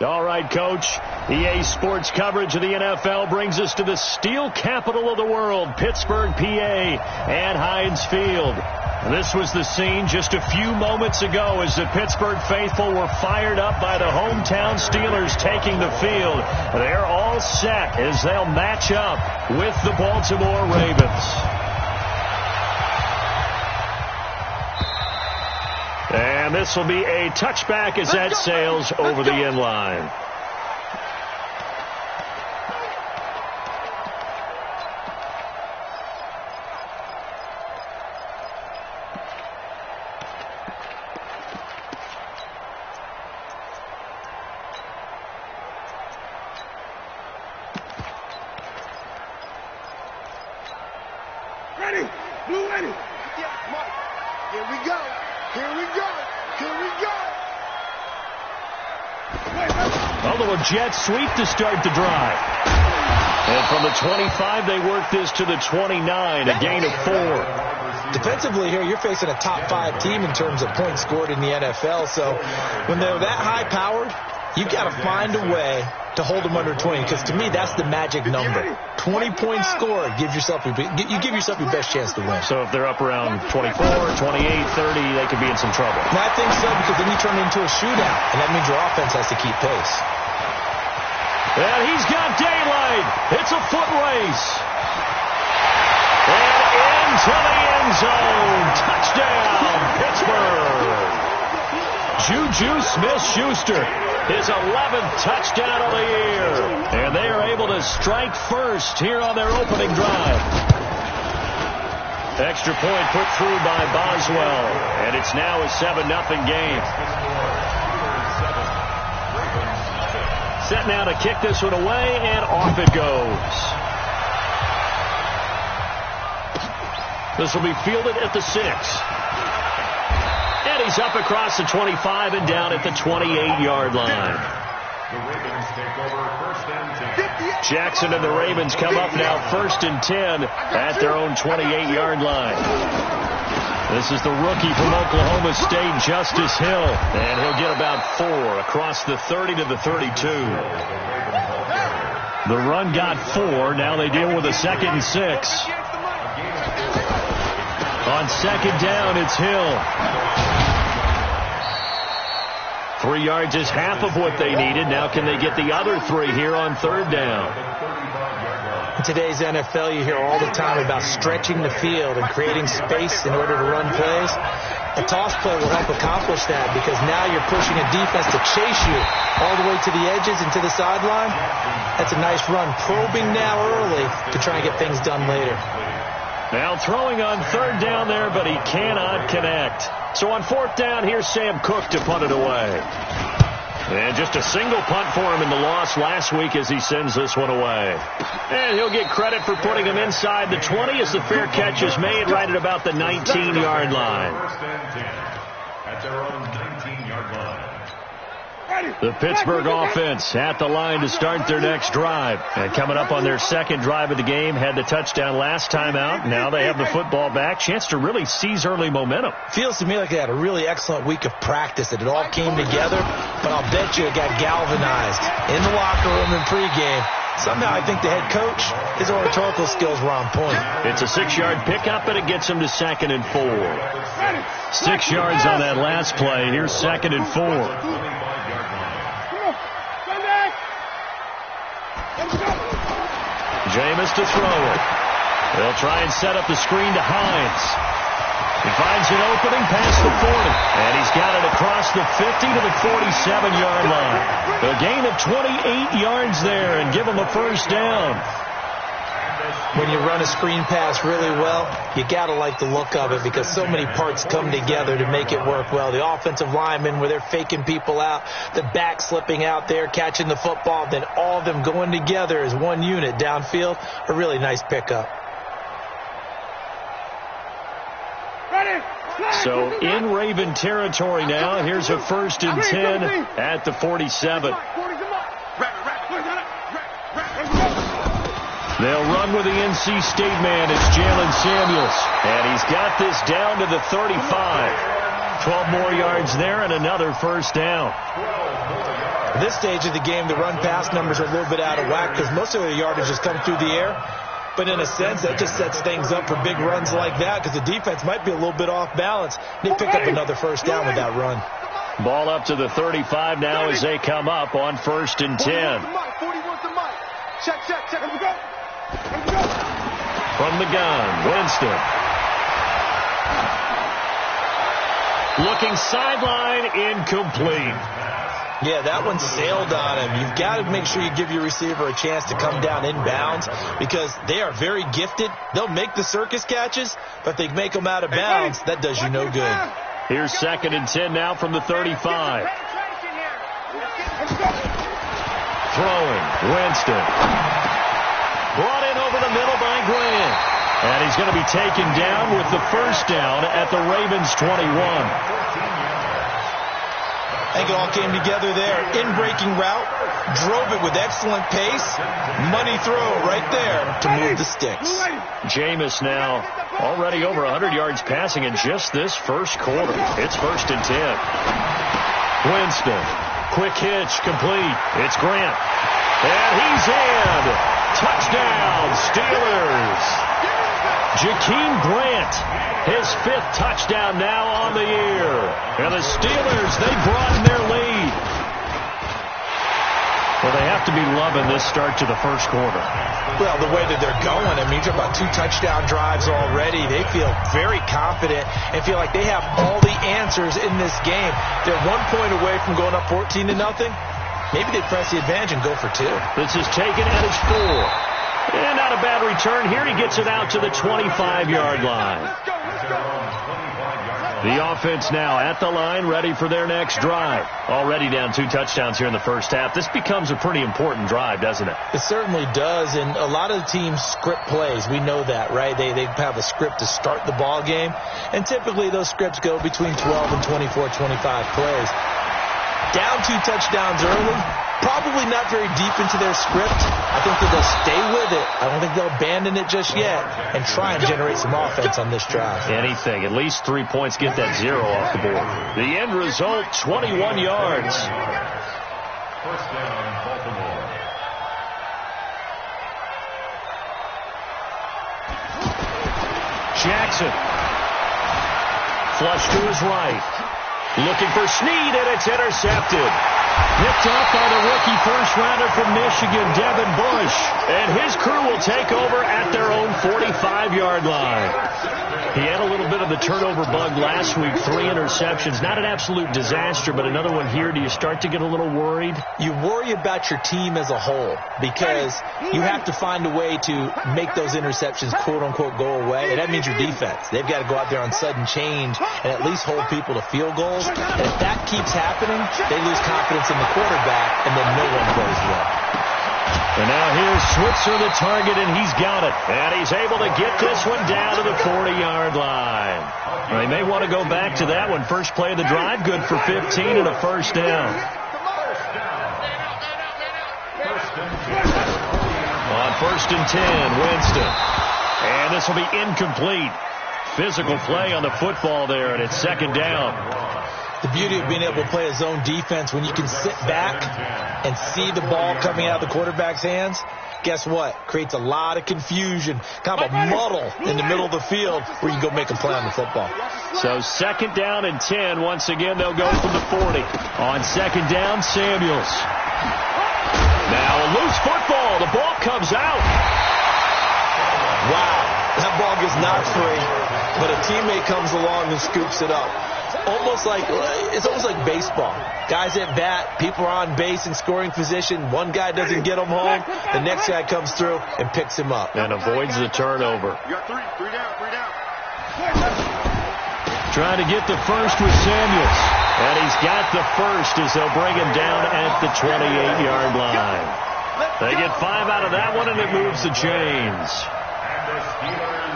All right, Coach. EA Sports coverage of the NFL brings us to the steel capital of the world, Pittsburgh, PA, and Heinz Field. This was the scene just a few moments ago as the Pittsburgh faithful were fired up by the hometown Steelers taking the field. They're all set as they'll match up with the Baltimore Ravens. And this will be a touchback as that sails over the end line. Ready? Blue ready? Yeah, Mike. Here we go. Here we go. Here we go. A little jet sweep to start the drive. And from the 25, they work this to the 29, a gain of 4. Defensively here, you're facing a top 5 team in terms of points scored in the NFL. So when they're that high-powered, you've got to find a way to hold them under 20, because to me, that's the magic number. 20 points scored, you give yourself your best chance to win. So if they're up around 24, 28, 30, they could be in some trouble. And I think so, because then you turn it into a shootout, and that means your offense has to keep pace. And he's got daylight. It's a foot race. And into the end zone. Touchdown, Pittsburgh. Juju Smith-Schuster, his 11th touchdown of the year. And they are able to strike first here on their opening drive. Extra point put through by Boswell. And it's now a 7-0 game. Set now to kick this one away, and off it goes. This will be fielded at the 6. And he's up across the 25 and down at the 28-yard line. Jackson and the Ravens come up now 1st and 10 at their own 28-yard line. This is the rookie from Oklahoma State, Justice Hill, and he'll get about 4 across the 30 to the 32. The run got 4. Now they deal with a 2nd and 6. On 2nd down, it's Hill. 3 yards is half of what they needed. Now can they get the other 3 here on 3rd down? In today's NFL, you hear all the time about stretching the field and creating space in order to run plays. A toss play will help accomplish that, because now you're pushing a defense to chase you all the way to the edges and to the sideline. That's a nice run. Probing now early to try and get things done later. Now throwing on 3rd down there, but he cannot connect. So on 4th down, here's Sam Cook to punt it away. And just a single punt for him in the loss last week as he sends this one away. And he'll get credit for putting him inside the 20 as the fair catch is made right at about the 19-yard line. At their own 19-yard line. The Pittsburgh offense at the line to start their next drive. And coming up on their second drive of the game, had the touchdown last time out. Now they have the football back. Chance to really seize early momentum. Feels to me like they had a really excellent week of practice, that it all came together. But I'll bet you it got galvanized in the locker room in pregame. Somehow I think the head coach, his oratorical skills were on point. It's a 6-yard pickup, and it gets him to 2nd and 4. 6 yards on that last play. Here's 2nd and 4. Jameis to throw it. They'll try and set up the screen to Hines. He finds an opening past the 40. And he's got it across the 50 to the 47-yard line. A gain of 28 yards there and give him a first down. When you run a screen pass really well, you got to like the look of it because so many parts come together to make it work well. The offensive linemen, where they're faking people out, the back slipping out there, catching the football, then all of them going together as one unit downfield. A really nice pickup. So in Raven territory now, here's a 1st and 10 at the 47. They'll run with the NC State man. It's Jalen Samuels. And he's got this down to the 35. 12 more yards there and another first down. At this stage of the game, the run-pass numbers are a little bit out of whack because most of their yardage has come through the air. But in a sense, that just sets things up for big runs like that because the defense might be a little bit off balance. They pick up another first down with that run. Ball up to the 35 now as they come up on 1st and 10. From the gun, Winston. Looking sideline, incomplete. Yeah, that one sailed on him. You've got to make sure you give your receiver a chance to come down inbounds because they are very gifted. They'll make the circus catches, but if they make them out of bounds, that does you no good. Here's 2nd and 10 now from the 35. Throwing, Winston. Brought in over the middle by Grant. And he's going to be taken down with the first down at the Ravens 21. I think it all came together there. In-breaking route, drove it with excellent pace. Money throw right there to move the sticks. Jameis now already over 100 yards passing in just this first quarter. It's 1st and 10. Winston, quick hitch, complete. It's Grant. And he's in. Touchdown, Steelers. Jakeem Grant, his 5th touchdown now on the year. And the Steelers, they broaden their lead. Well, they have to be loving this start to the first quarter. Well, the way that they're going, I mean, you're about 2 touchdown drives already. They feel very confident and feel like they have all the answers in this game. They're 1 point away from going up 14-0. Maybe they press the advantage and go for 2. This is taken at his 4. And not a bad return here. He gets it out to the 25-yard line. The offense now at the line, ready for their next drive. Already down 2 touchdowns here in the first half. This becomes a pretty important drive, doesn't it? It certainly does, and a lot of the teams script plays. We know that, right? They have a script to start the ball game, and typically those scripts go between 12 and 24, 25 plays. Down 2 touchdowns early, probably not very deep into their script. I think that they'll stay with it. I don't think they'll abandon it just yet and try and generate some offense on this drive. Anything. At least 3 points, get that 0 off the board. The end result, 21 yards. First down, Baltimore. Jackson. Flush to his right. Looking for Snead, and it's intercepted. Picked up by the rookie first-rounder from Michigan, Devin Bush. And his crew will take over at their own 45-yard line. He had a little bit of the turnover bug last week, 3 interceptions. Not an absolute disaster, but another one here. Do you start to get a little worried? You worry about your team as a whole because you have to find a way to make those interceptions, quote-unquote, go away, and that means your defense. They've got to go out there on sudden change and at least hold people to field goals. And if that keeps happening, they lose confidence in the quarterback, and then no one plays well. And now here's Switzer, the target, and he's got it. And he's able to get this one down to the 40-yard line. Well, they may want to go back to that one. First play of the drive, good for 15 and a first down. On 1st and 10, Winston. And this will be incomplete. Physical play on the football there, and it's 2nd down. The beauty of being able to play a zone defense when you can sit back and see the ball coming out of the quarterback's hands, guess what? Creates a lot of confusion, kind of a muddle in the middle of the field where you can go make a play on the football. So 2nd down and 10. Once again, they'll go from the 40. On 2nd down, Samuels. Now a loose football. The ball comes out. Wow. That ball gets knocked free, but a teammate comes along and scoops it up. It's almost like baseball. Guys at bat, people are on base in scoring position. One guy doesn't get him home. The next guy comes through and picks him up. And avoids the turnover. You got three down. Trying to get the first with Samuels. And he's got the first as they'll bring him down at the 28-yard line. They get 5 out of that one, and it moves the chains.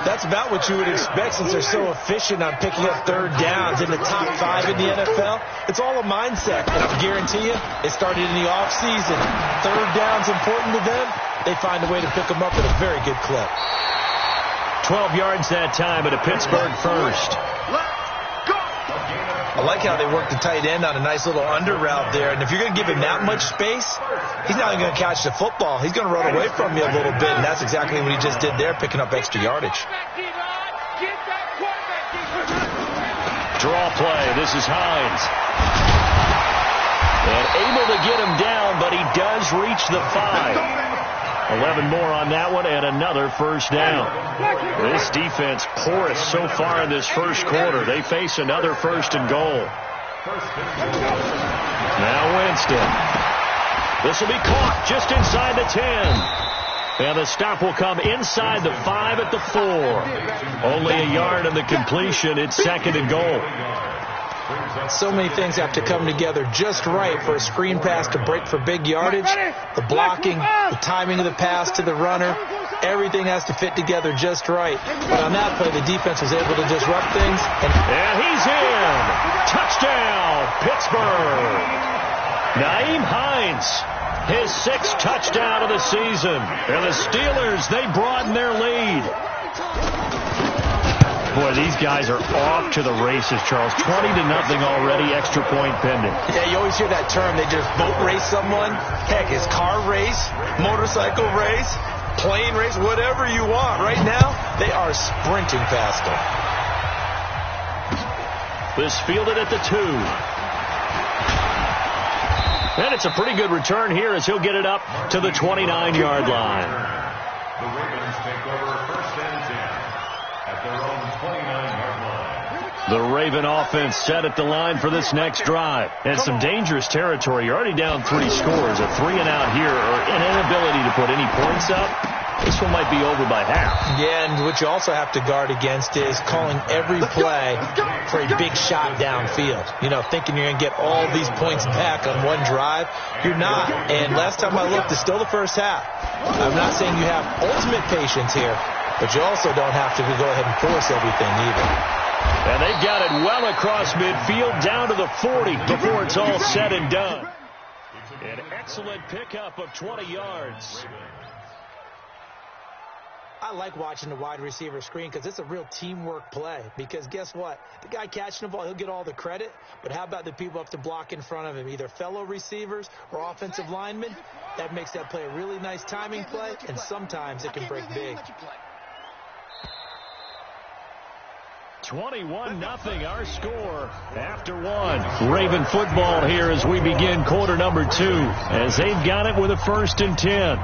That's about what you would expect since they're so efficient on picking up 3rd downs in the top 5 in the NFL. It's all a mindset, and I guarantee you, it started in the offseason. 3rd down's important to them. They find a way to pick them up at a very good clip. 12 yards that time at a Pittsburgh first. I like how they work the tight end on a nice little under route there. And if you're going to give him that much space, he's not even going to catch the football. He's going to run away from you a little bit, and that's exactly what he just did there, picking up extra yardage. Draw play. This is Hines. And able to get him down, but he does reach the 5. 11 more on that one, and another first down. This defense porous so far in this first quarter. They face another 1st and goal. Now Winston. This will be caught just inside the 10. And the stop will come inside the 5 at the 4. Only a yard on the completion. It's 2nd and goal. So many things have to come together just right for a screen pass to break for big yardage. The blocking, the timing of the pass to the runner, everything has to fit together just right. But on that play, the defense was able to disrupt things. And he's in. Touchdown, Pittsburgh. Nyheim Hines, his 6th touchdown of the season. And the Steelers, they broaden their lead. Boy, these guys are off to the races, Charles. 20-0 already, extra point pending. Yeah, you always hear that term. They just boat race someone. Heck, it's car race, motorcycle race, plane race, whatever you want. Right now, they are sprinting past them. This fielded at the 2. And it's a pretty good return here as he'll get it up to the 29-yard line. The Ravens take over 1st and 10 at their own 29-yard line. The Raven offense set at the line for this next drive. And some dangerous territory. You're already down 3 scores. A 3-and-out here or an inability to put any points up. This one might be over by half. Yeah, and what you also have to guard against is calling every play for a big shot downfield. You know, thinking you're going to get all these points back on one drive. You're not. And last time I looked, it's still the first half. I'm not saying you have ultimate patience here, but you also don't have to go ahead and force everything either. And they've got it well across midfield down to the 40 before it's all said and done. An excellent pickup of 20 yards. I like watching the wide receiver screen because it's a real teamwork play. Because guess what? The guy catching the ball, he'll get all the credit. But how about the people up to block in front of him, either fellow receivers or offensive linemen? That makes that play a really nice timing play, and sometimes it can break big. 21-0 our score after 1. Raven football here as we begin quarter number 2 as they've got it with a 1st and 10.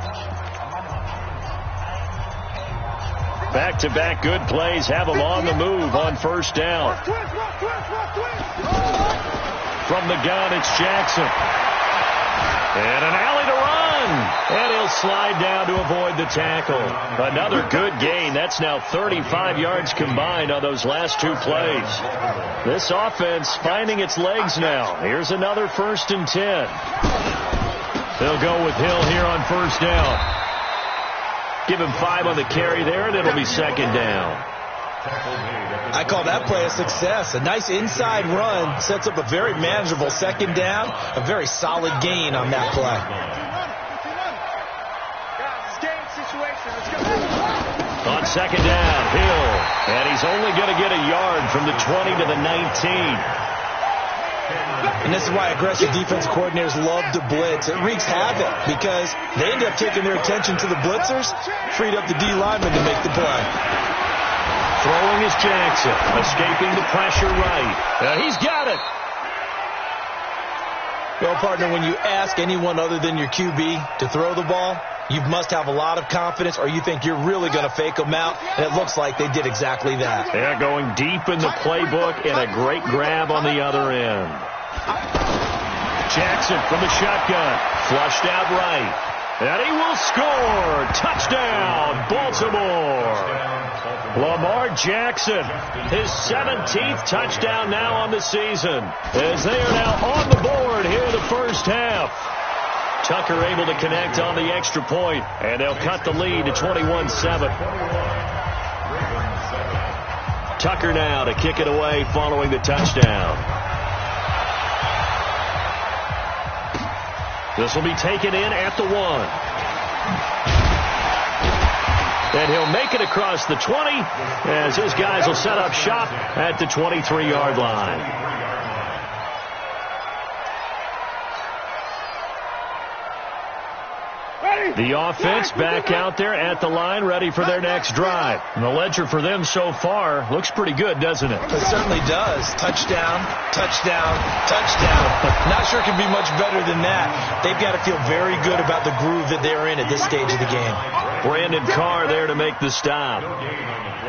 Back-to-back good plays have them on the move on first down. From the gun, it's Jackson. And an alley to run. And he'll slide down to avoid the tackle. Another good gain. That's now 35 yards combined on those last two plays. This offense finding its legs now. Here's another 1st and 10. They'll go with Hill here on first down. Give him 5 on the carry there, and it'll be 2nd down. I call that play a success. A nice inside run sets up a very manageable 2nd down. A very solid gain on that play. On 2nd down, Hill. And he's only going to get a yard from the 20 to the 19. And this is why aggressive defense coordinators love to blitz. It wreaks havoc because they end up taking their attention to the blitzers, freed up the D lineman to make the play. Throwing is Jackson, escaping the pressure right. He's got it. Well, partner, when you ask anyone other than your QB to throw the ball, you must have a lot of confidence or you think you're really going to fake them out, and it looks like they did exactly that. They're going deep in the playbook and a great grab on the other end. Jackson from the shotgun, flushed out right. And he will score. Touchdown, Baltimore. Lamar Jackson, his 17th touchdown now on the season, as they are now on the board here in the first half. Tucker able to connect on the extra point, and they'll cut the lead to 21-7. Tucker now to kick it away following the touchdown. This will be taken in at the 1. And he'll make it across the 20 as his guys will set up shop at the 23-yard line. The offense back out there at the line, ready for their next drive. And the ledger for them so far looks pretty good, doesn't it? It certainly does. Touchdown, touchdown, touchdown. Not sure it can be much better than that. They've got to feel very good about the groove that they're in at this stage of the game. Brandon Carr there to make the stop.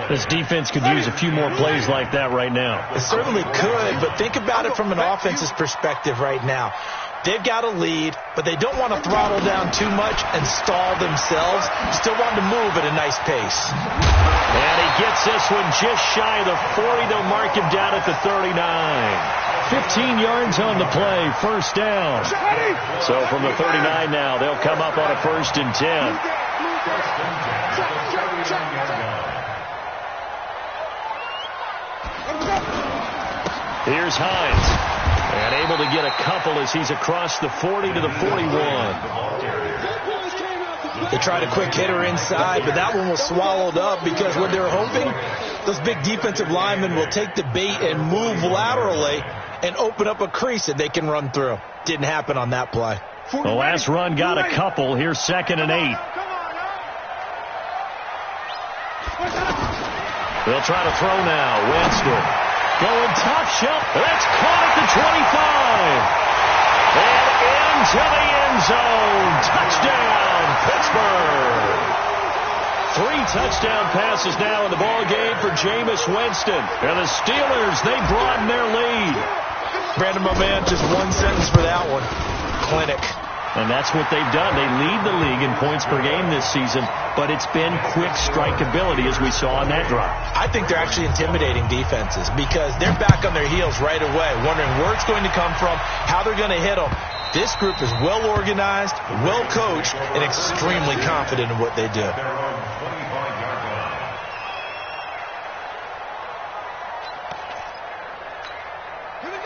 This defense could use a few more plays like that right now. It certainly could, but think about it from an offense's perspective right now. They've got a lead, but they don't want to throttle down too much and stall themselves. Still want to move at a nice pace. And he gets this one just shy of the 40. They'll mark him down at the 39. 15 yards on the play, first down. So from the 39 now, they'll come up on a 1st and 10. Here's Hines. And able to get a couple as he's across the 40 to the 41. They tried a quick hitter inside, but that one was swallowed up because what they're hoping, those big defensive linemen will take the bait and move laterally and open up a crease that they can run through. Didn't happen on that play. The last run got a couple. Here's 2nd and 8. They'll try to throw now. Winston. Going top shelf. That's caught at the 25. And into the end zone. Touchdown, Pittsburgh. 3 touchdown passes now in the ball game for Jameis Winston. And the Steelers, they broaden their lead. Brandon, my man, just one sentence for that one. Clinic. And that's what they've done. They lead the league in points per game this season, but it's been quick strike ability as we saw on that drive. I think they're actually intimidating defenses because they're back on their heels right away, wondering where it's going to come from, how they're going to hit them. This group is well organized, well coached, and extremely confident in what they do.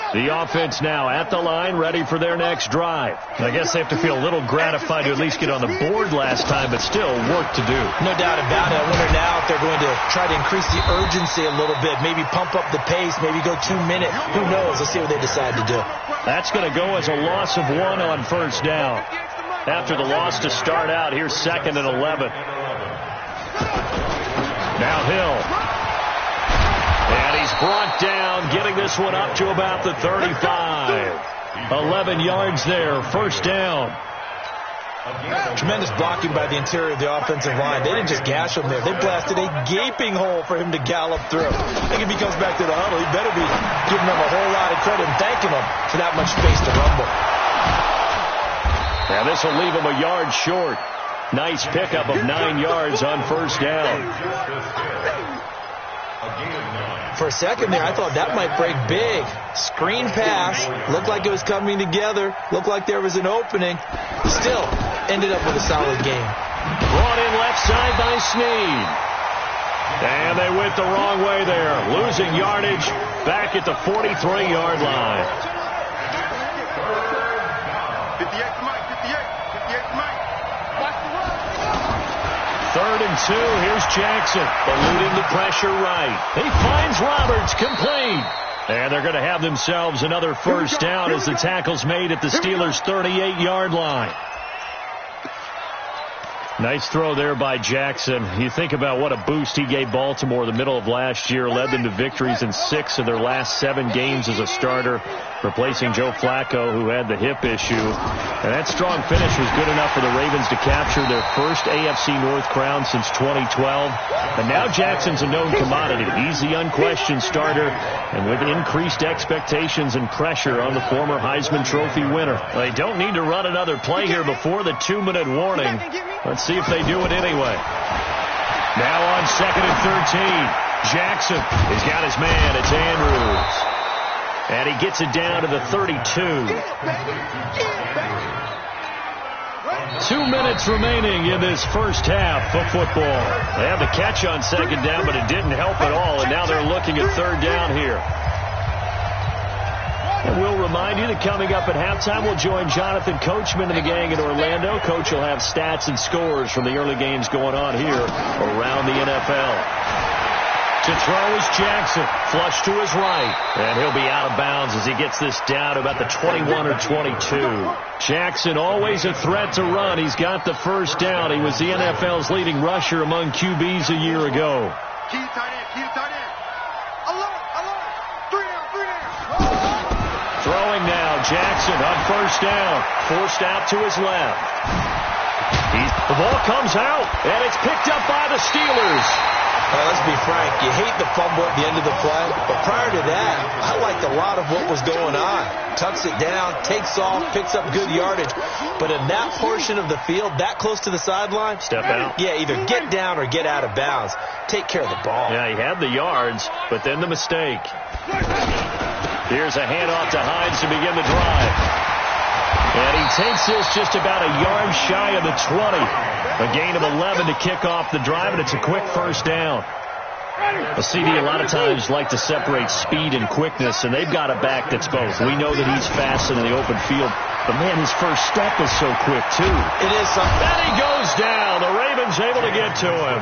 The offense now at the line, ready for their next drive. I guess they have to feel a little gratified to at least get on the board last time, but still work to do. No doubt about it. I wonder now if they're going to try to increase the urgency a little bit, maybe pump up the pace, maybe go 2-minute. Who knows? Let's see what they decide to do. That's going to go as a loss of 1 on first down. After the loss to start out, here's 2nd and 11. Now Hill. And he's brought down, getting this one up to about the 35. 11 yards there, first down. Tremendous blocking by the interior of the offensive line. They didn't just gash him there. They blasted a gaping hole for him to gallop through. I think if he comes back to the huddle, he better be giving them a whole lot of credit and thanking them for that much space to rumble. Now this will leave him a yard short. Nice pickup of 9 yards on first down. For a second there, I thought that might break big. Screen pass. Looked like it was coming together. Looked like there was an opening. Still ended up with a solid game. Brought in left side by Snead. And they went the wrong way there. Losing yardage back at the 43-yard line. 3rd and 2. Here's Jackson. Eluding the pressure right. He finds Roberts. Complete. And they're going to have themselves another first down as the tackle's made at the Steelers' 38-yard line. Nice throw there by Jackson. You think about what a boost he gave Baltimore the middle of last year. Led them to victories in 6 of their last 7 games as a starter, replacing Joe Flacco, who had the hip issue. And that strong finish was good enough for the Ravens to capture their first AFC North crown since 2012. And now Jackson's a known commodity. He's the unquestioned starter, and with increased expectations and pressure on the former Heisman Trophy winner. They don't need to run another play here before the 2-minute warning. Let's see if they do it anyway. Now on 2nd and 13. Jackson has got his man. It's Andrews. And he gets it down to the 32. 2 minutes remaining in this first half of football. They have the catch on 2nd down, but it didn't help at all. And now they're looking at 3rd down here. And we'll remind you that coming up at halftime, we'll join Jonathan Coachman and the gang in Orlando. Coach will have stats and scores from the early games going on here around the NFL. To throw is Jackson, flush to his right, and he'll be out of bounds as he gets this down to about the 21 or 22. Jackson always a threat to run. He's got the first down. He was the NFL's leading rusher among QBs a year ago. Key tight end, key tight end. Alert, alert. 3 down, 3 down. Throwing now, Jackson on first down. Forced out to his left. The ball comes out, and it's picked up by the Steelers. Let's be frank, you hate the fumble at the end of the play, but prior to that, I liked a lot of what was going on. Tucks it down, takes off, picks up good yardage, but in that portion of the field, that close to the sideline, step out. Yeah, either get down or get out of bounds. Take care of the ball. Yeah, he had the yards, but then the mistake. Here's a handoff to Hines to begin the drive. And he takes this just about a yard shy of the 20. A gain of 11 to kick off the drive, and it's a quick first down. A CD a lot of times like to separate speed and quickness, and they've got a back that's both. We know that he's fast in the open field, but, man, his first step is so quick, too. It is something. And he goes down. The Ravens able to get to him.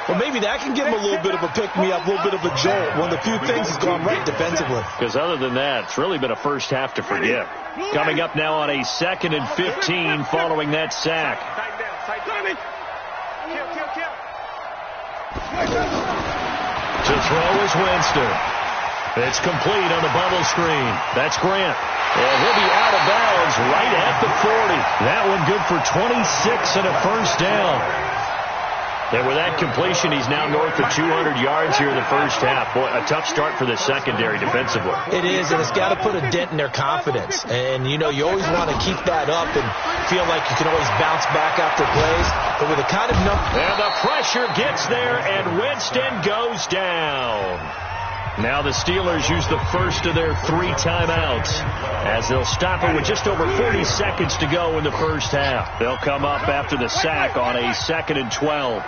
Well, maybe that can give him a little bit of a pick-me-up, a little bit of a jolt. One of the few things has gone right defensively. Because other than that, it's really been a first half to forget. Coming up now on a 2nd and 15 following that sack. To throw is Winston. It's complete on the bubble screen. That's Grant. And he'll be out of bounds right at the 40. That one good for 26 and a first down. And with that completion, he's now north of 200 yards here in the first half. Boy, a tough start for the secondary defensively. It is, and it's got to put a dent in their confidence. And, you know, you always want to keep that up and feel like you can always bounce back after plays. But with the kind of number... And the pressure gets there, and Winston goes down. Now the Steelers use the first of their 3 timeouts as they'll stop it with just over 40 seconds to go in the first half. They'll come up after the sack on a 2nd and 12.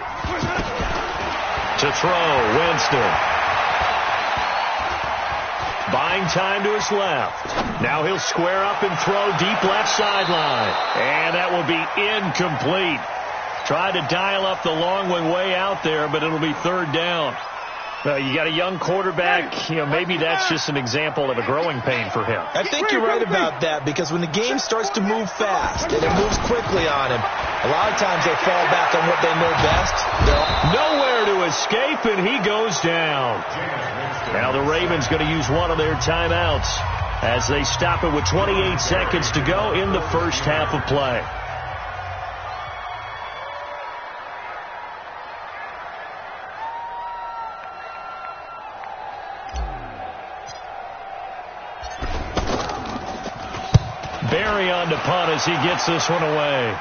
To throw, Winston. Buying time to his left. Now he'll square up and throw deep left sideline. And that will be incomplete. Tried to dial up the long one way out there, but it'll be 3rd down. You got a young quarterback, you know, maybe that's just an example of a growing pain for him. I think you're right about that, because when the game starts to move fast and it moves quickly on him, a lot of times they fall back on what they know best. Nowhere to escape, and he goes down. Now the Ravens going to use one of their timeouts as they stop it with 28 seconds to go in the first half of play. Berry on to punt as he gets this one away.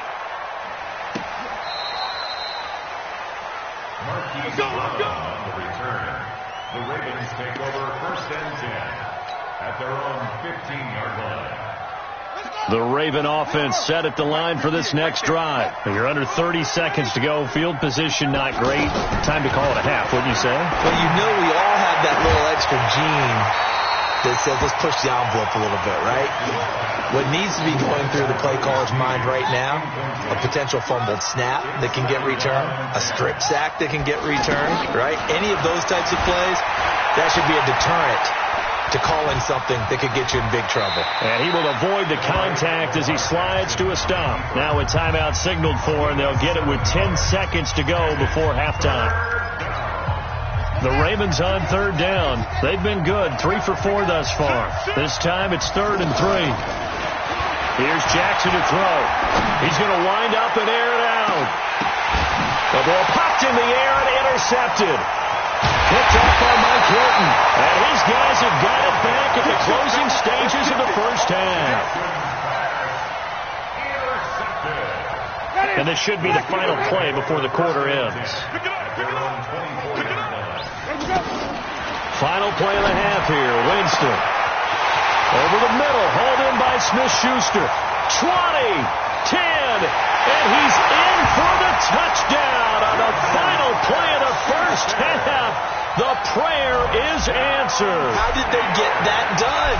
Marquise Brown on the return. The Ravens take over 1st and 10 at their own 15-yard line. The Raven offense set at the line for this next drive. You're under 30 seconds to go. Field position not great. Time to call it a half, wouldn't you say? Well, you know we all have that little extra gene that says let's push the envelope a little bit, right? What needs to be going through the play caller's mind right now, a potential fumbled snap that can get returned, a strip sack that can get returned, right? Any of those types of plays, that should be a deterrent to calling something that could get you in big trouble. And he will avoid the contact as he slides to a stop. Now a timeout signaled for, and they'll get it with 10 seconds to go before halftime. The Ravens on 3rd down. They've been good, 3 for 4 thus far. This time it's 3rd and 3. Here's Jackson to throw. He's going to wind up and air it out. The ball popped in the air and intercepted. Picked off by Mike Hilton. And his guys have got it back at the closing stages of the first half. And this should be the final play before the quarter ends. Final play of the half here. Winston. Over the middle. Hauled in by Smith-Schuster. 20. 10. And he's in for the touchdown on the final play of the first half. The prayer is answered. How did they get that done?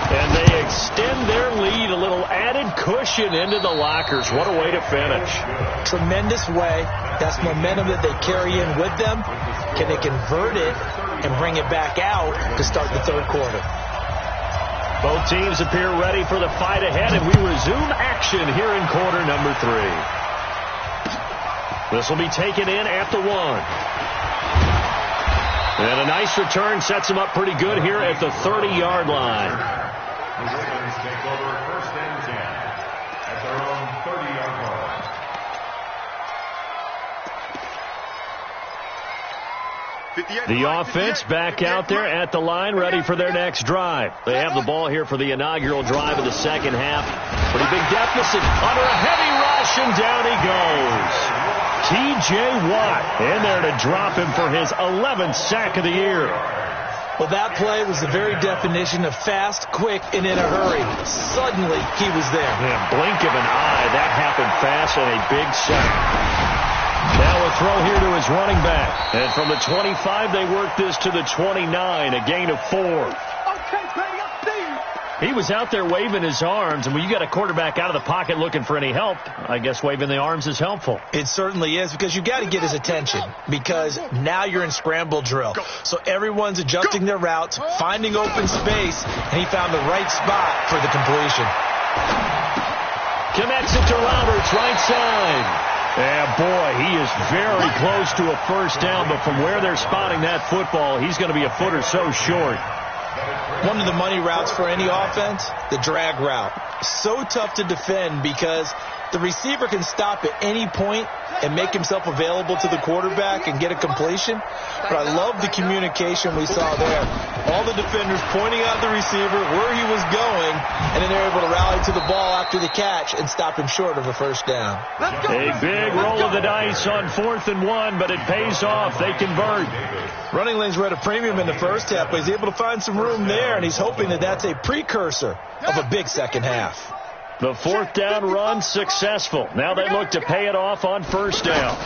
And they extend their lead, a little added cushion into the lockers. What a way to finish. Tremendous way. That's momentum that they carry in with them. Can they convert it and bring it back out to start the 3rd quarter? Both teams appear ready for the fight ahead, and we resume action here in quarter number 3. This will be taken in at the 1. And a nice return sets him up pretty good here at the 30-yard line. The Ravens take over 1st and 10 at their own 30-yard line. The offense back out there at the line, ready for their next drive. They have the ball here for the inaugural drive of the second half. Pretty big deficit under a heavy rush, and down he goes. T.J. Watt in there to drop him for his 11th sack of the year. Well, that play was the very definition of fast, quick, and in a hurry. Suddenly, he was there. Yeah, blink of an eye. That happened fast, and a big sack. Now a throw here to his running back. And from the 25, they work this to the 29, a gain of 4. He was out there waving his arms, and when you got a quarterback out of the pocket looking for any help, I guess waving the arms is helpful. It certainly is, because you got to get his attention, because now you're in scramble drill. So everyone's adjusting their routes, finding open space, and he found the right spot for the completion. Connects it to Roberts, right side. Yeah, boy, he is very close to a first down, but from where they're spotting that football, he's going to be a foot or so short. One of the money routes for any offense, the drag route. So tough to defend because the receiver can stop at any point and make himself available to the quarterback and get a completion. But I love the communication we saw there. All the defenders pointing out the receiver, where he was going, and then they're able to rally to the ball after the catch and stop him short of a first down. A big roll of the dice on 4th and 1, but it pays off. They convert. Running lanes were at a premium in the first half, but he's able to find some room there, and he's hoping that that's a precursor of a big second half. The 4th down run successful. Now they look to pay it off on first down.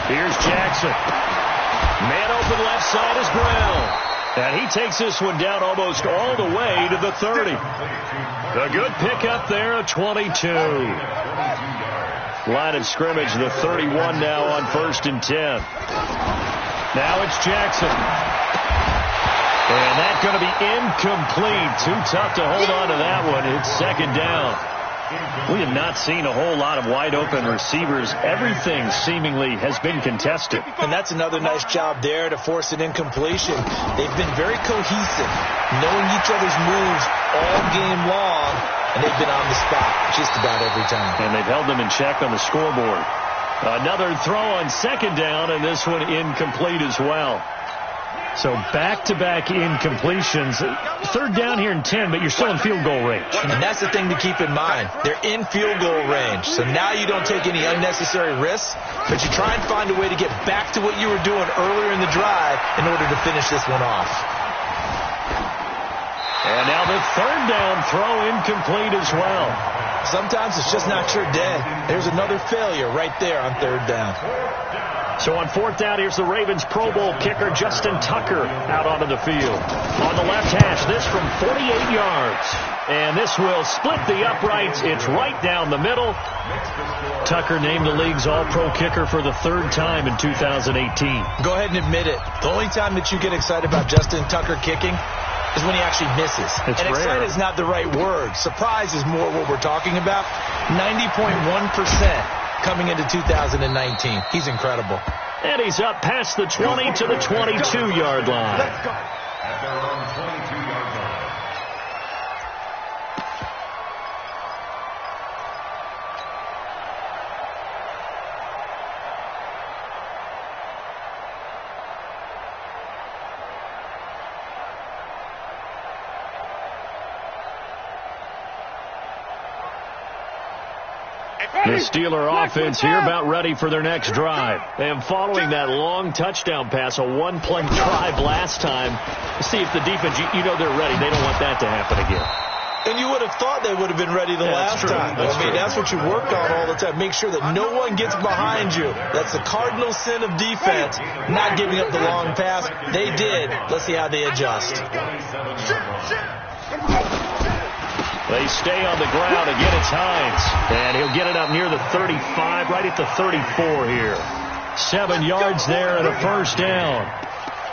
Here's Jackson. Man open left side is Brown. And he takes this one down almost all the way to the 30. A good pickup there at 22. Line of scrimmage, the 31 now on 1st and 10. Now it's Jackson. And that's going to be incomplete. Too tough to hold on to that one. It's 2nd down. We have not seen a whole lot of wide-open receivers. Everything seemingly has been contested. And that's another nice job there to force an incompletion. They've been very cohesive, knowing each other's moves all game long, and they've been on the spot just about every time. And they've held them in check on the scoreboard. Another throw on 2nd down, and this one incomplete as well. So back-to-back incompletions. Third down here in 10, but you're still in field goal range. And that's the thing to keep in mind. They're in field goal range. So now you don't take any unnecessary risks, but you try and find a way to get back to what you were doing earlier in the drive in order to finish this one off. And now the third down throw incomplete as well. Sometimes it's just not your day. There's another failure right there on third down. So on fourth down, here's the Ravens Pro Bowl kicker Justin Tucker out onto the field. On the left hash, this from 48 yards. And this will split the uprights. It's right down the middle. Tucker named the league's all-pro kicker for the third time in 2018. Go ahead and admit it. The only time that you get excited about Justin Tucker kicking is when he actually misses. It's and rare. excited is not the right word. Surprise is more what we're talking about. 90.1% coming into 2019. He's incredible. And he's up past the 20 to the 22-yard line. At their own 22-yard line. The Steeler offense here about ready for their next drive. And following that long touchdown pass, a one-play drive last time, see if the defense, you know they're ready. They don't want that to happen again. And you would have thought they would have been ready the last time. That's what you work on all the time. Make sure that no one gets behind you. That's the cardinal sin of defense, not giving up the long pass. They did. Let's see how they adjust. They stay on the ground. Again, it's Hines. And he'll get it up near the 35, right at the 34 here. 7 yards there and a first down.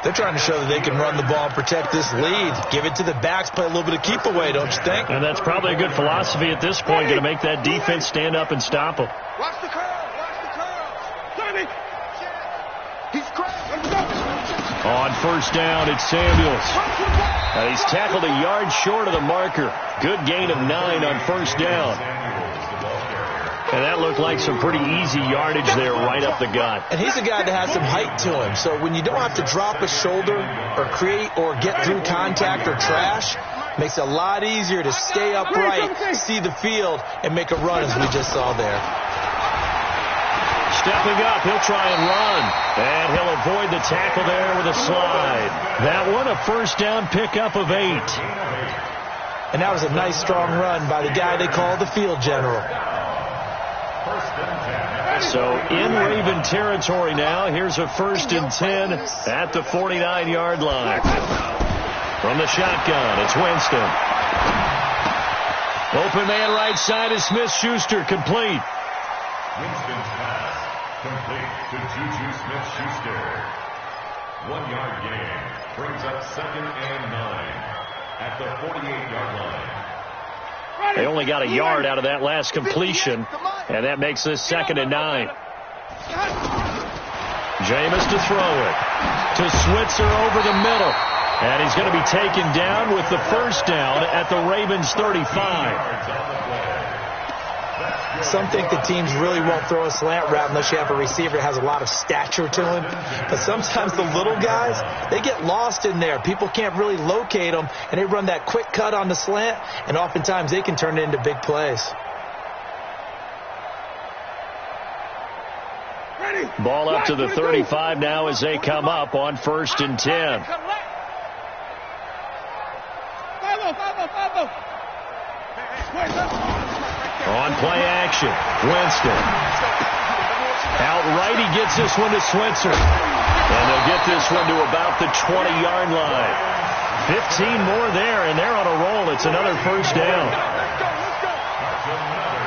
They're trying to show that they can run the ball and protect this lead. Give it to the backs, play a little bit of keep away, don't you think? And that's probably a good philosophy at this point, going to make that defense stand up and stop them. Watch the curl. Watch the curl. Johnny. He's cracked. On first down, it's Samuels. And he's tackled a yard short of the marker. Good gain of 9 on first down. And that looked like some pretty easy yardage there right up the gut. And he's a guy that has some height to him. So when you don't have to drop a shoulder or create or get through contact or trash, makes it a lot easier to stay upright, see the field, and make a run as we just saw there. Stepping up, he'll try and run. And he'll avoid the tackle there with a slide. That one, a first down pickup of 8. And that was a nice, strong run by the guy they call the field general. So in Raven territory now, here's a 1st and 10 at the 49-yard line. From the shotgun, it's Winston. Open man right side is Smith-Schuster, complete. Winston's pass complete to Juju Smith-Schuster. 1-yard gain brings up 2nd and 9 at the 48-yard line. They only got a yard out of that last completion, and that makes this 2nd and 9. Jameis to throw it. To Switzer over the middle. And he's going to be taken down with the first down at the Ravens 35. Some think the teams really won't throw a slant route unless you have a receiver that has a lot of stature to him. But sometimes the little guys, they get lost in there. People can't really locate them, and they run that quick cut on the slant, and oftentimes they can turn it into big plays. Ball up to the 35 now as they come up on 1st and 10. On play action, Winston. Outright, he gets this one to Switzer. And they'll get this one to about the 20-yard line. 15 more there, and they're on a roll. It's another first down.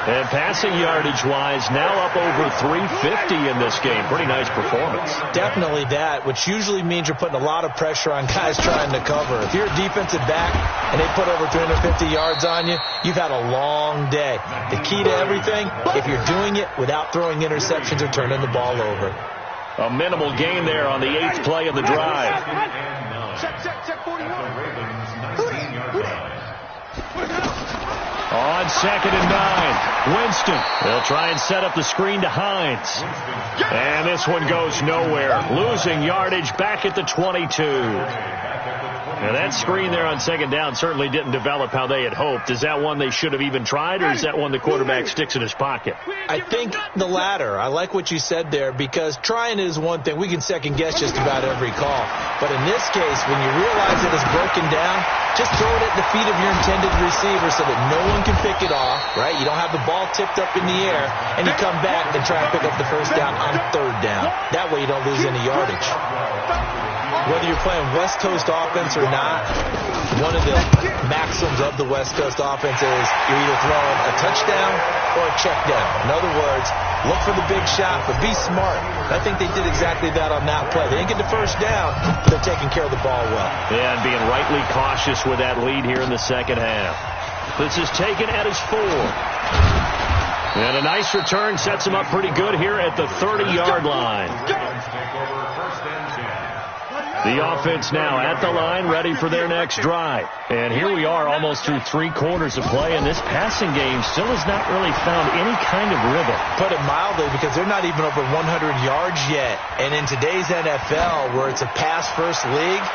And passing yardage-wise, now up over 350 in this game. Pretty nice performance. Definitely that, which usually means you're putting a lot of pressure on guys trying to cover. If you're a defensive back and they put over 350 yards on you, you've had a long day. The key to everything, if you're doing it without throwing interceptions or turning the ball over. A minimal gain there on the 8th play of the drive. Check 41. On 2nd and 9, Winston. They'll try and set up the screen to Hines. And this one goes nowhere. Losing yardage back at the 22. Now that screen there on 2nd down certainly didn't develop how they had hoped. Is that one they should have even tried, or is that one the quarterback sticks in his pocket? I think the latter. I like what you said there, because trying is one thing. We can second guess just about every call. But in this case, when you realize that it's broken down, just throw it at the feet of your intended receiver so that no one can pick it off, right? You don't have the ball tipped up in the air, and you come back and try and pick up the first down on 3rd down. That way you don't lose any yardage. Whether you're playing West Coast offense or not, one of the maxims of the West Coast offense is you're either throwing a touchdown or a check down. In other words, look for the big shot, but be smart. I think they did exactly that on that play. They didn't get the first down, but they're taking care of the ball well. Yeah, and being rightly cautious with that lead here in the second half. This is taken at his 4. And a nice return sets him up pretty good here at the 30-yard line. The offense now at the line, ready for their next drive. And here we are almost through 3 quarters of play, and this passing game still has not really found any kind of rhythm. Put it mildly, because they're not even over 100 yards yet. And in today's NFL, where it's a pass-first league,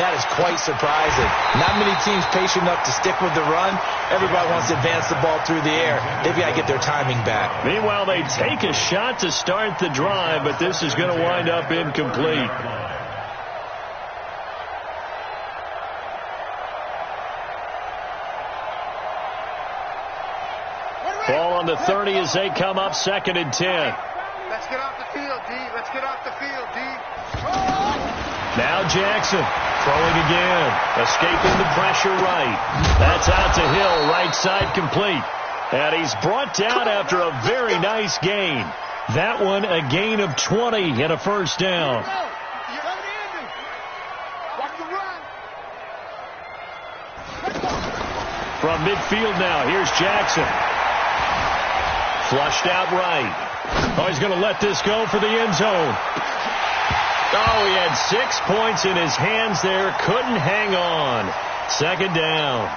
that is quite surprising. Not many teams patient enough to stick with the run. Everybody wants to advance the ball through the air. They've got to get their timing back. Meanwhile, they take a shot to start the drive, but this is going to wind up incomplete. Ball on the 30 as they come up 2nd and 10. Let's get off the field, D. Let's get off the field, D. Now Jackson throwing again. Escaping the pressure right. That's out to Hill, right side complete. And he's brought down after a very nice gain. That one a gain of 20 and a first down. From midfield now, here's Jackson. Flushed out right. Oh, he's going to let this go for the end zone. Oh, he had 6 points in his hands there. Couldn't hang on. 2nd down.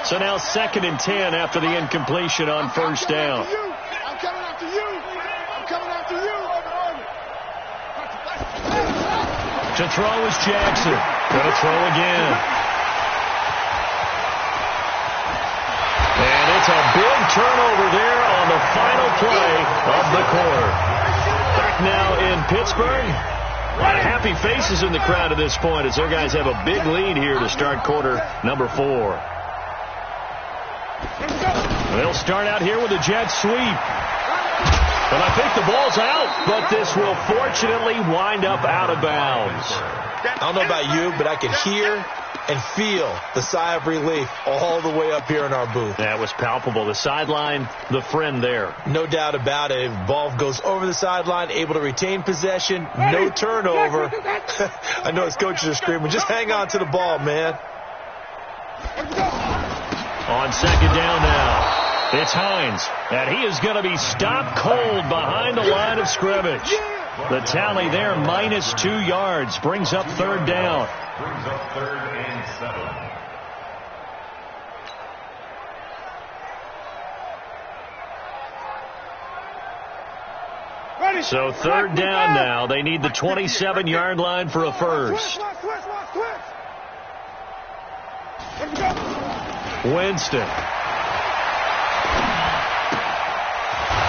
So now 2nd and 10 after the incompletion on first down. I'm coming after you. I'm coming after you. To throw is Jackson. Going to throw again. And it's a big turnover there on the final play of the quarter. Back now in Pittsburgh. A lot of happy faces in the crowd at this point as their guys have a big lead here to start quarter number 4. They'll start out here with a jet sweep. And I think the ball's out, but this will fortunately wind up out of bounds. I don't know about you, but I could hear and feel the sigh of relief all the way up here in our booth. That was palpable. The sideline, the friend there. No doubt about it. Ball goes over the sideline, able to retain possession, no turnover. I know his coaches are screaming, just hang on to the ball, man. On 2nd down now, it's Hines, and he is going to be stopped cold behind the line of scrimmage. The tally there, -2 yards, brings up 3rd down. Brings up 3rd and 7. So 3rd down now. They need the 27-yard line for a first. Winston.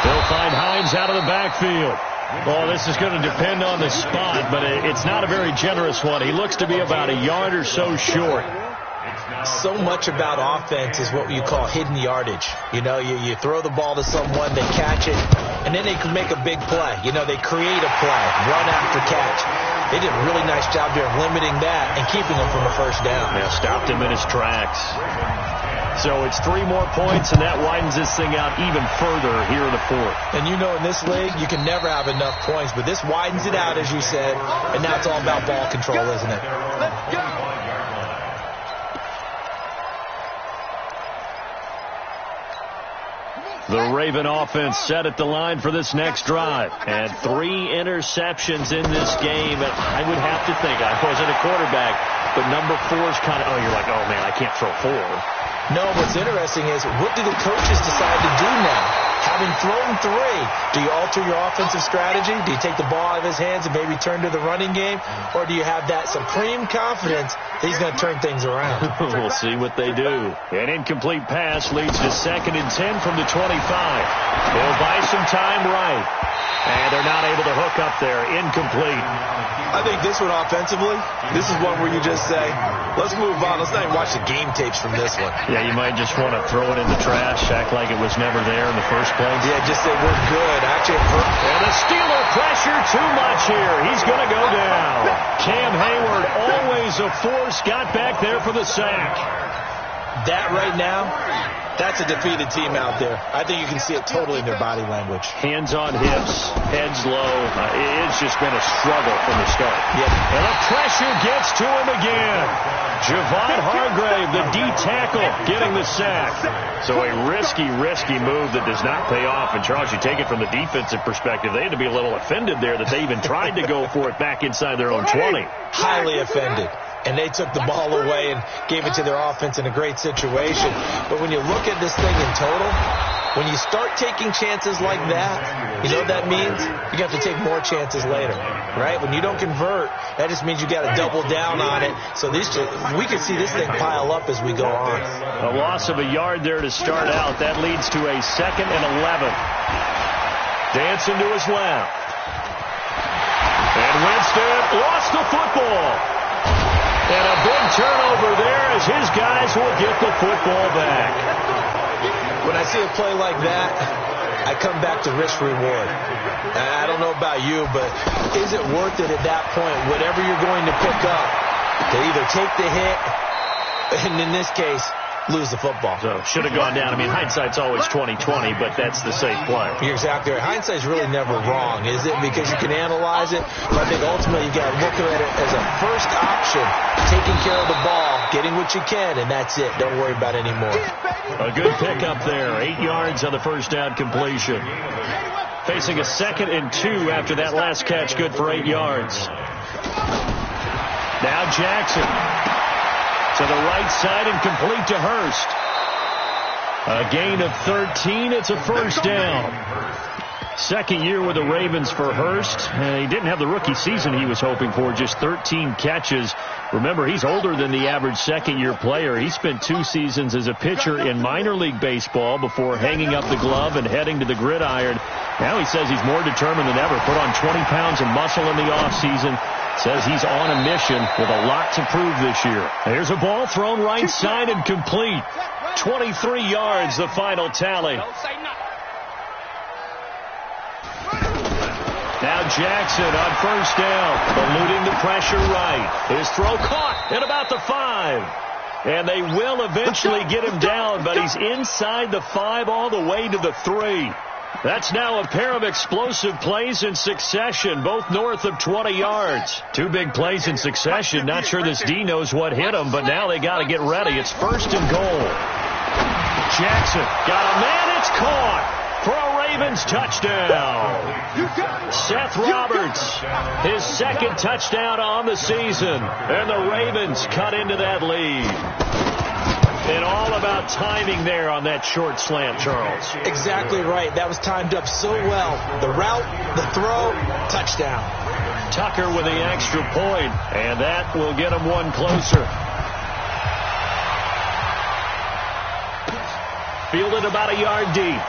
They'll find Hines out of the backfield. Oh, this is going to depend on the spot, but it's not a very generous one. He looks to be about a yard or so short. So much about offense is what you call hidden yardage. You know, you throw the ball to someone, they catch it, and then they can make a big play. You know, they create a play, run after catch. They did a really nice job there of limiting that and keeping him from a first down. Yeah, stopped him in his tracks. So it's 3 more points, and that widens this thing out even further here in the 4th. And you know, in this league, you can never have enough points, but this widens it out, as you said, and now it's all about ball control, isn't it? Let's go. The Raven offense set at the line for this next drive. And 3 interceptions in this game. And I would have to think, I wasn't a quarterback, but number 4 is kind of, you're like, oh, man, I can't throw 4. No, what's interesting is, what do the coaches decide to do now? Having thrown 3, do you alter your offensive strategy? Do you take the ball out of his hands and maybe turn to the running game? Or do you have that supreme confidence that he's going to turn things around? We'll see what they do. An incomplete pass leads to 2nd and 10 from the 25. They'll buy some time right. And they're not able to hook up there. Incomplete. I think this one offensively, this is one where you just say, let's move on. Let's not even watch the game tapes from this one. Yeah, you might just want to throw it in the trash, act like it was never there in the first place. Yeah, just say we're good. Actually, and the Steeler pressure too much here. He's going to go down. Cam Hayward, always a force, got back there for the sack. That right now, that's a defeated team out there. I think you can see it totally in their body language. Hands on hips, heads low. It's just been a struggle from the start. Yep. And the pressure gets to him again. Javon Hargrave, the D tackle, getting the sack. So a risky move that does not pay off. And Charles, you take it from the defensive perspective, they had to be a little offended there that they even tried to go for it back inside their own 20. Highly offended. And they took the ball away and gave it to their offense in a great situation. But when you look at this thing in total, when you start taking chances like that, you know what that means? You have to take more chances later, right? When you don't convert, that just means you got to double down on it. So we can see this thing pile up as we go on. A loss of a yard there to start out. That leads to a 2nd and 11. Dancing to his left. And Winston lost the football. And a big turnover there as his guys will get the football back. When I see a play like that, I come back to risk-reward. I don't know about you, but is it worth it at that point, whatever you're going to pick up, to either take the hit, and in this case, lose the football? So should have gone down. I mean, hindsight's always 20/20, but that's the safe play. You're exactly right. Hindsight's really never wrong, is it? Because you can analyze it. But I think ultimately you got to look at it as a first option, taking care of the ball, getting what you can, and that's it. Don't worry about it anymore. A good pickup there. 8 yards on the first down completion. Facing a 2nd and 2 after that last catch. Good for 8 yards. Now Jackson. To the right side and complete to Hurst. A gain of 13. It's a first down. 2nd year with the Ravens for Hurst. He didn't have the rookie season he was hoping for, just 13 catches. Remember, he's older than the average 2nd-year player. He spent 2 seasons as a pitcher in minor league baseball before hanging up the glove and heading to the gridiron. Now he says he's more determined than ever. Put on 20 pounds of muscle in the offseason. Says he's on a mission with a lot to prove this year. There's a ball thrown right side and complete. 23 yards, the final tally. Now Jackson on first down, eluding the pressure right. His throw caught at about the 5. And they will eventually get him down, but he's inside the 5 all the way to the 3. That's now a pair of explosive plays in succession, both north of 20 yards. 2 big plays in succession. Not sure this D knows what hit him, but now they got to get ready. It's 1st and goal. Jackson got a man. It's caught for a Ravens touchdown. Seth Roberts, his 2nd touchdown on the season. And the Ravens cut into that lead. And all about timing there on that short slant, Charles. Exactly right. That was timed up so well. The route, the throw, touchdown. Tucker with the extra point, and that will get him one closer. Fielded about a yard deep.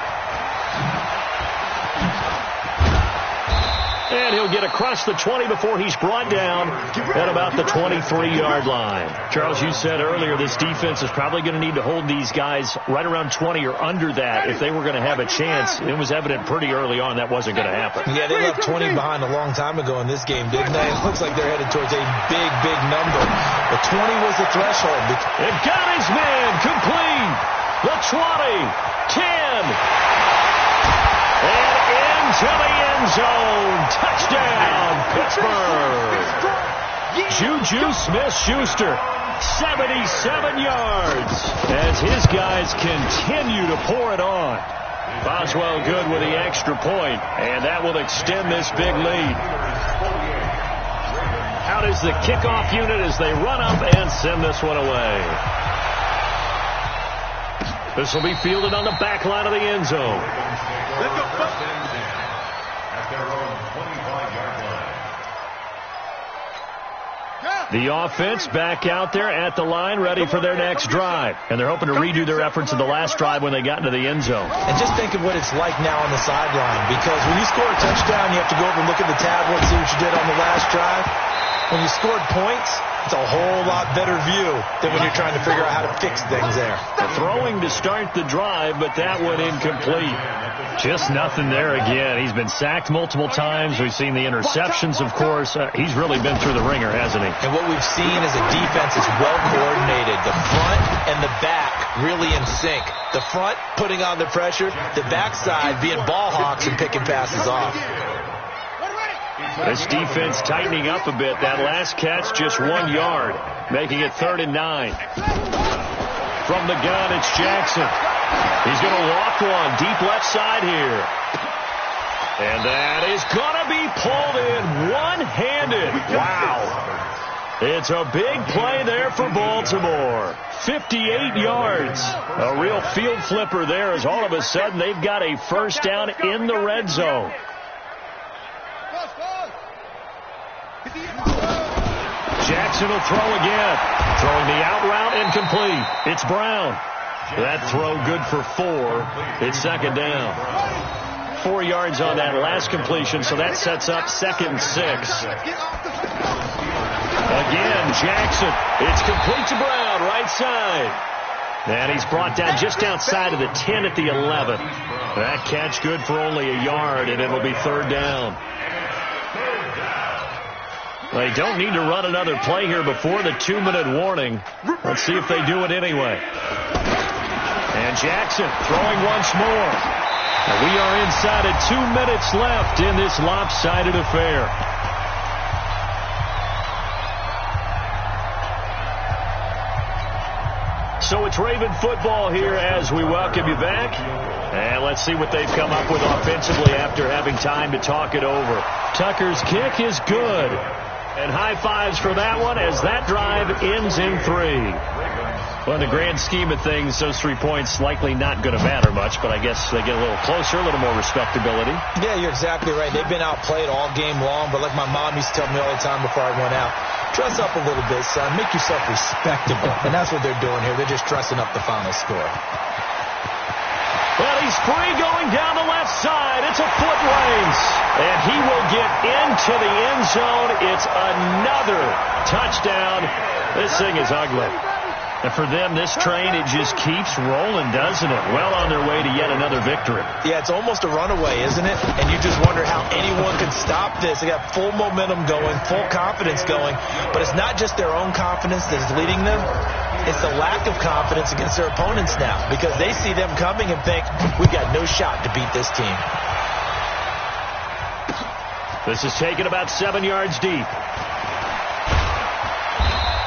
And he'll get across the 20 before he's brought down at about the 23-yard line. Charles, you said earlier this defense is probably going to need to hold these guys right around 20 or under that if they were going to have a chance. It was evident pretty early on that wasn't going to happen. Yeah, they left 20 behind a long time ago in this game, didn't they? It looks like they're headed towards a big number. But 20 was the threshold. It got his man complete. The 20, 10. And into the end zone. Touchdown, Pittsburgh. Juju Smith-Schuster, 77 yards as his guys continue to pour it on. Boswell good with the extra point, and that will extend this big lead. Out is the kickoff unit as they run up and send this one away. This will be fielded on the back line of the end zone. The offense back out there at the line, ready for their next drive. And they're hoping to redo their efforts in the last drive when they got into the end zone. And just think of what it's like now on the sideline. Because when you score a touchdown, you have to go over and look at the tablet and see what you did on the last drive. When you scored points, it's a whole lot better view than when you're trying to figure out how to fix things there. Throwing to start the drive, but that one incomplete. Just nothing there again. He's been sacked multiple times. We've seen the interceptions, of course. He's really been through the ringer, hasn't he? And what we've seen is a defense is well coordinated. The front and the back really in sync. The front putting on the pressure, the backside being ball hawks and picking passes off. This defense tightening up a bit. That last catch just 1 yard, making it 3rd and 9. From the gun, it's Jackson. He's going to walk one deep left side here. And that is going to be pulled in one-handed. Wow. It's a big play there for Baltimore. 58 yards. A real field flipper there as all of a sudden they've got a first down in the red zone. Jackson will throw again. Throwing the out route incomplete. It's Brown. That throw good for 4. It's 2nd down. 4 yards on that last completion, so that sets up 2nd and 6. Again, Jackson. It's complete to Brown, right side. And he's brought down just outside of the 10 at the 11. That catch good for only a yard, and it'll be 3rd down. They don't need to run another play here before the 2-minute warning. Let's see if they do it anyway. And Jackson throwing once more. And we are inside of 2 minutes left in this lopsided affair. So it's Raven football here as we welcome you back. And let's see what they've come up with offensively after having time to talk it over. Tucker's kick is good. And high fives for that one as that drive ends in 3. Well, in the grand scheme of things, those 3 points likely not going to matter much, but I guess they get a little closer, a little more respectability. Yeah, you're exactly right. They've been outplayed all game long, but like my mom used to tell me all the time before I went out, dress up a little bit, son. Make yourself respectable. And that's what they're doing here. They're just dressing up the final score. Well, he's free going down the left side. It's a foot race. And he will get into the end zone. It's another touchdown. This thing is ugly. And for them, this train, it just keeps rolling, doesn't it? Well on their way to yet another victory. Yeah, it's almost a runaway, isn't it? And you just wonder how anyone can stop this. They got full momentum going, full confidence going. But it's not just their own confidence that's leading them. It's the lack of confidence against their opponents now because they see them coming and think, we've got no shot to beat this team. This is taken about 7 yards deep.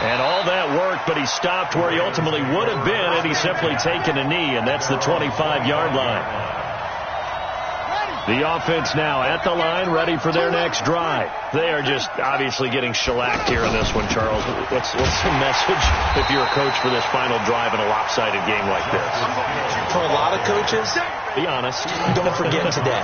And all that work, but he stopped where he ultimately would have been had he simply taken a knee, and that's the 25-yard line. The offense now at the line, ready for their next drive. They are just obviously getting shellacked here in this one, Charles. What's the message if you're a coach for this final drive in a lopsided game like this? For a lot of coaches, be honest. Don't forget today.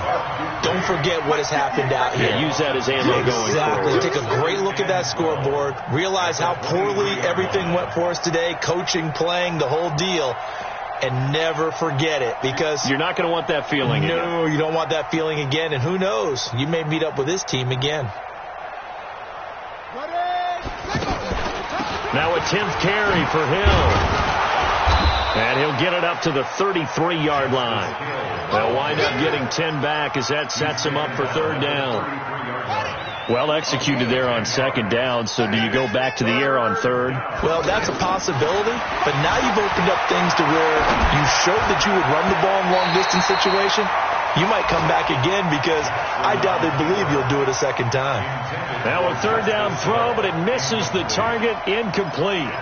Don't forget what has happened out here. Yeah, use that as ammo going forward. Take a great look at that scoreboard. Realize how poorly everything went for us today. Coaching, playing, the whole deal. And never forget it because you're not going to want that feeling again. No, you don't want that feeling again. And who knows? You may meet up with this team again. Now a 10th carry for Hill. And he'll get it up to the 33-yard line. They'll wind up getting 10 back as that sets him up for 3rd down. Well executed there on 2nd down, so do you go back to the air on 3rd? Well, that's a possibility, but now you've opened up things to where you showed that you would run the ball in long-distance situation. You might come back again because I doubt they believe you'll do it a 2nd time. Now a 3rd down throw, but it misses the target, incomplete.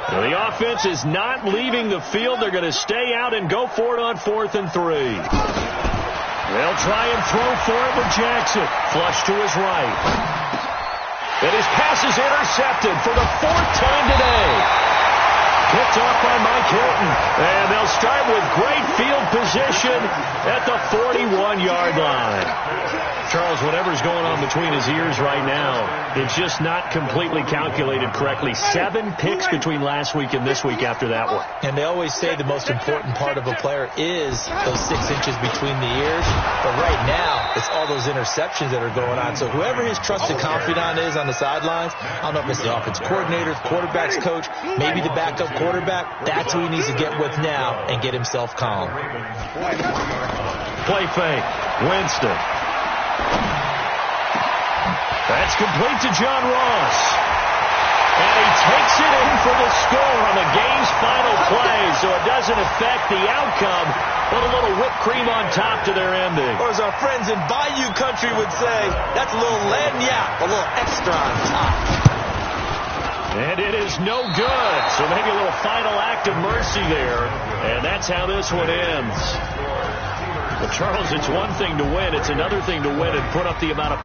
Now, the offense is not leaving the field. They're going to stay out and go for it on 4th and 3. They'll try and throw for it with Jackson. Flush to his right. And his pass is intercepted for the 4th time today. Picked off by Mike Hilton. And they'll start with great field position at the 41-yard line. Charles, whatever's going on between his ears right now, it's just not completely calculated correctly. 7 picks between last week and this week after that one. And they always say the most important part of a player is those 6 inches between the ears. But right now, it's all those interceptions that are going on. So whoever his trusted confidant is on the sidelines, I don't know if it's the offense coordinator, quarterback's coach, maybe the backup quarterback, that's who he needs to get with now and get himself calm. Play fake. Winston. That's complete to John Ross. And he takes it in for the score on the game's final play, so it doesn't affect the outcome, but a little whipped cream on top to their ending. Or as our friends in Bayou Country would say, that's a little lagniappe, a little extra on top. And it is no good. So maybe a little final act of mercy there. And that's how this one ends. Well, Charles, it's one thing to win. It's another thing to win and put up the amount of